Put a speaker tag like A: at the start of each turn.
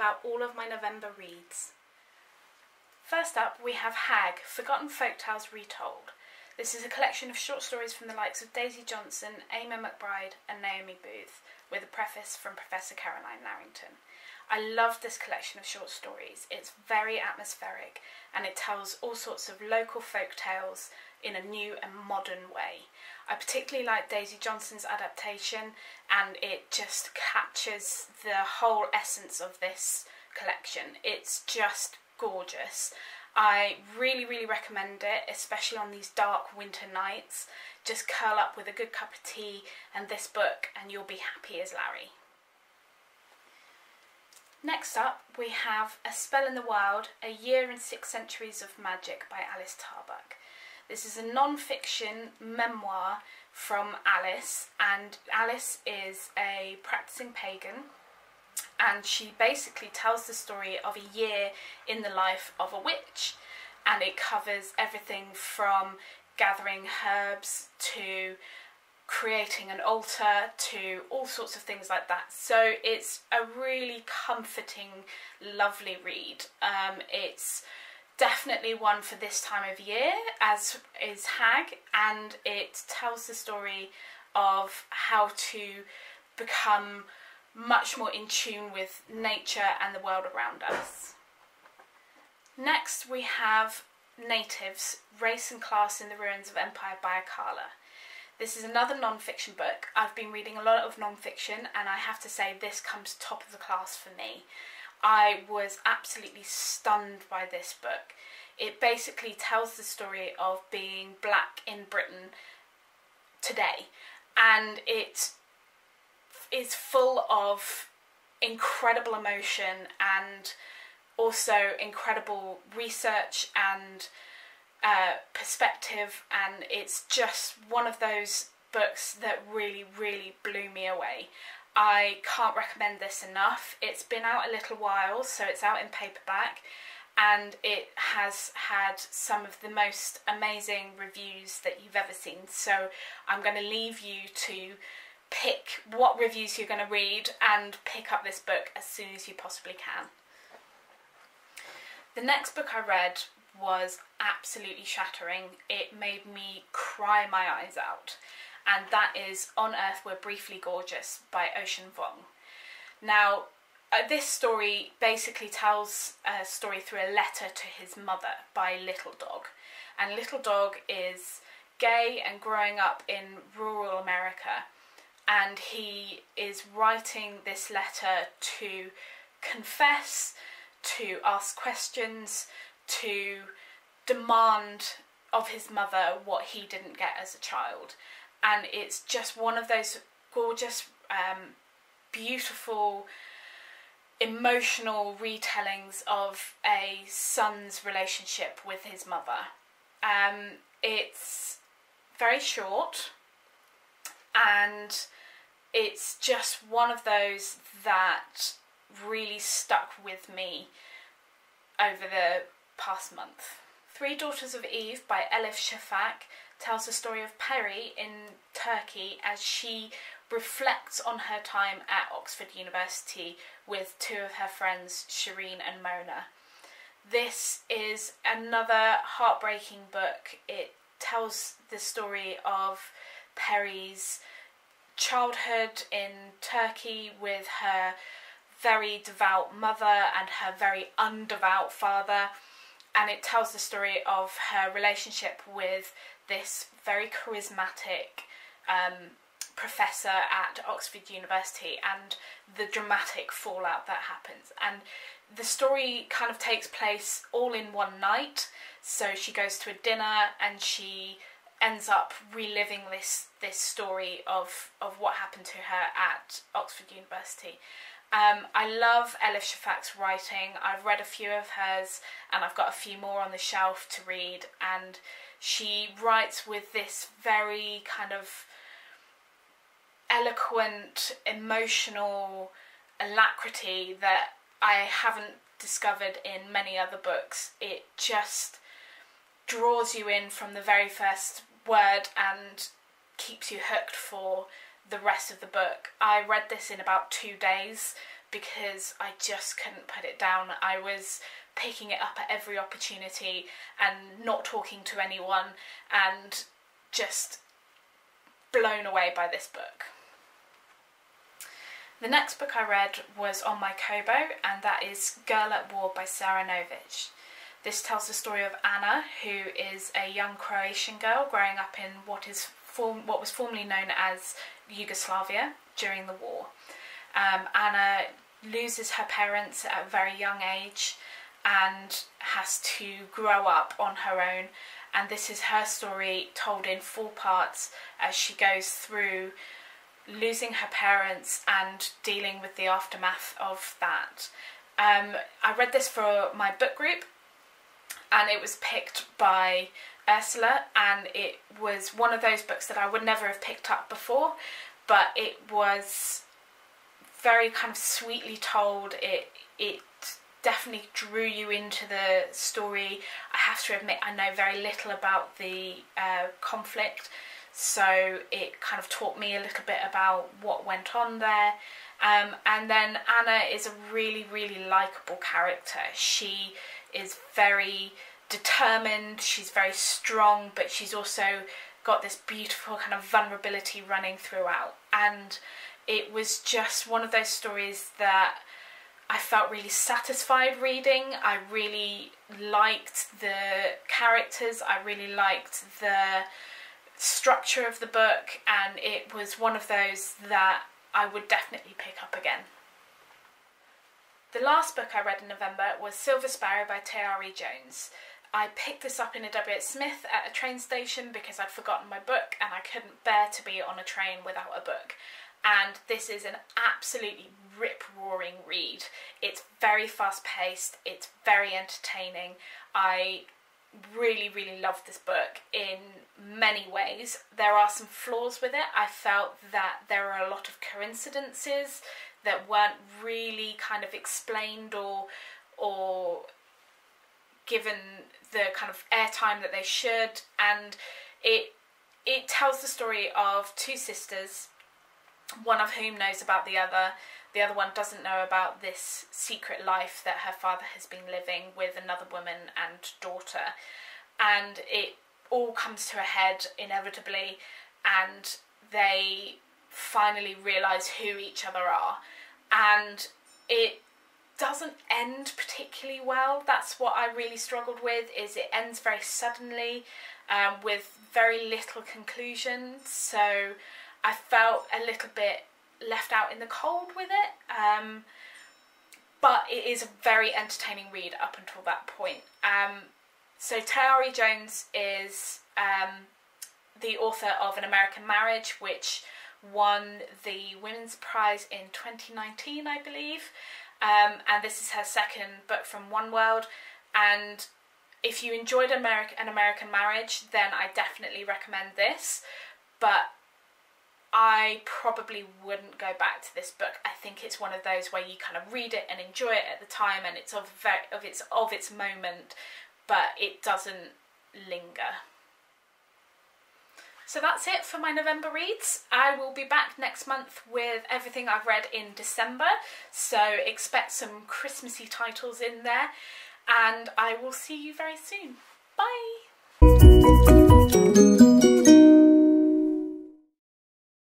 A: out all of my November reads. First up, we have Hag Forgotten Folktales Retold. This is a collection of short stories from the likes of Daisy Johnson, Amy McBride and Naomi Booth, with a preface from Professor Caroline Larrington. I love this collection of short stories. It's very atmospheric and it tells all sorts of local folk tales in a new and modern way. I particularly like Daisy Johnson's adaptation, and it just captures the whole essence of this collection. It's just gorgeous. I really recommend it, especially on these dark winter nights. Just curl up with a good cup of tea and this book and you'll be happy as Larry. Next up, we have A Spell in the Wild, A Year and 6 Centuries of Magic by Alice Tarbuck. This is a non-fiction memoir from Alice, and Alice is a practicing pagan, and she basically tells the story of a year in the life of a witch, and it covers everything from gathering herbs to creating an altar to all sorts of things like that. So it's a really comforting, lovely read. It's definitely one for this time of year, as is Hag, and it tells the story of how to become much more in tune with nature and the world around us. Next we have Natives, Race and Class in the Ruins of Empire by Akala. This is another non-fiction book. I've been reading a lot of non-fiction and I have to say this comes top of the class for me. I was absolutely stunned by this book. It basically tells the story of being black in Britain today, and it is full of incredible emotion and also incredible research and perspective, and it's just one of those books that really blew me away. I can't recommend this enough. It's been out a little while, so it's out in paperback, and it has had some of the most amazing reviews that you've ever seen. So I'm going to leave you to pick what reviews you're going to read and pick up this book as soon as you possibly can. The next book I read was absolutely shattering. It made me cry my eyes out, and that is On Earth We're Briefly Gorgeous by Ocean Vuong. Now, this story basically tells a story through a letter to his mother by Little Dog, and Little Dog is gay and growing up in rural America, and he is writing this letter to confess, to ask questions, to demand of his mother what he didn't get as a child. And it's just one of those gorgeous, beautiful, emotional retellings of a son's relationship with his mother. It's very short, and it's just one of those that really stuck with me over the past month. Three Daughters of Eve by Elif Shafak tells the story of Peri in Turkey as she reflects on her time at Oxford University with two of her friends, Shireen and Mona. This is another heartbreaking book. It tells the story of Peri's childhood in Turkey with her very devout mother and her very undevout father, and it tells the story of her relationship with this very charismatic professor at Oxford University and the dramatic fallout that happens. And the story kind of takes place all in one night, so she goes to a dinner and she ends up reliving this story of what happened to her at Oxford University. I love Elif Shafak's writing. I've read a few of hers and I've got a few more on the shelf to read, and she writes with this very kind of eloquent, emotional alacrity that I haven't discovered in many other books. It just draws you in from the very first word and keeps you hooked for the rest of the book. I read this in about 2 days because I just couldn't put it down. I was picking it up at every opportunity and not talking to anyone, and just blown away by this book. The next book I read was on my Kobo, and that is Girl at War by Sarah Novic. This tells the story of Anna, who is a young Croatian girl growing up in what was formerly known as Yugoslavia during the war. Anna loses her parents at a very young age and has to grow up on her own, and this is her story told in 4 parts as she goes through losing her parents and dealing with the aftermath of that. I read this for my book group, and it was picked by Ursula, and it was one of those books that I would never have picked up before, but it was very kind of sweetly told. It definitely drew you into the story. I have to admit, I know very little about the conflict, so it kind of taught me a little bit about what went on there. And then Anna is a really, really likeable character. She is very determined, she's very strong, but she's also got this beautiful kind of vulnerability running throughout. And it was just one of those stories that I felt really satisfied reading. I really liked the characters, I really liked the structure of the book, and it was one of those that I would definitely pick up again. The last book I read in November was Silver Sparrow by T.R.E. Jones. I picked this up in a W.H. Smith at a train station because I'd forgotten my book and I couldn't bear to be on a train without a book. And this is an absolutely rip-roaring read. It's very fast-paced, it's very entertaining. I really, really love this book in many ways. There are some flaws with it. I felt that there are a lot of coincidences that weren't really kind of explained or given the kind of airtime that they should, and it tells the story of 2 sisters, one of whom knows about the other one doesn't know about this secret life that her father has been living with another woman and daughter, and it all comes to a head inevitably, and they finally realise who each other are, and it doesn't end particularly well. That's what I really struggled with, is it ends very suddenly with very little conclusion, so I felt a little bit left out in the cold with it, but it is a very entertaining read up until that point. So T.R.E. Jones is the author of An American Marriage, which won the Women's Prize in 2019, I believe, and this is her second book from One World, and if you enjoyed An American Marriage, then I definitely recommend this, but I probably wouldn't go back to this book. I think it's one of those where you kind of read it and enjoy it at the time, and it's of its moment, but it doesn't linger. So that's it for my November reads. I will be back next month with everything I've read in December, so expect some Christmassy titles in there, and I will see you very soon. Bye!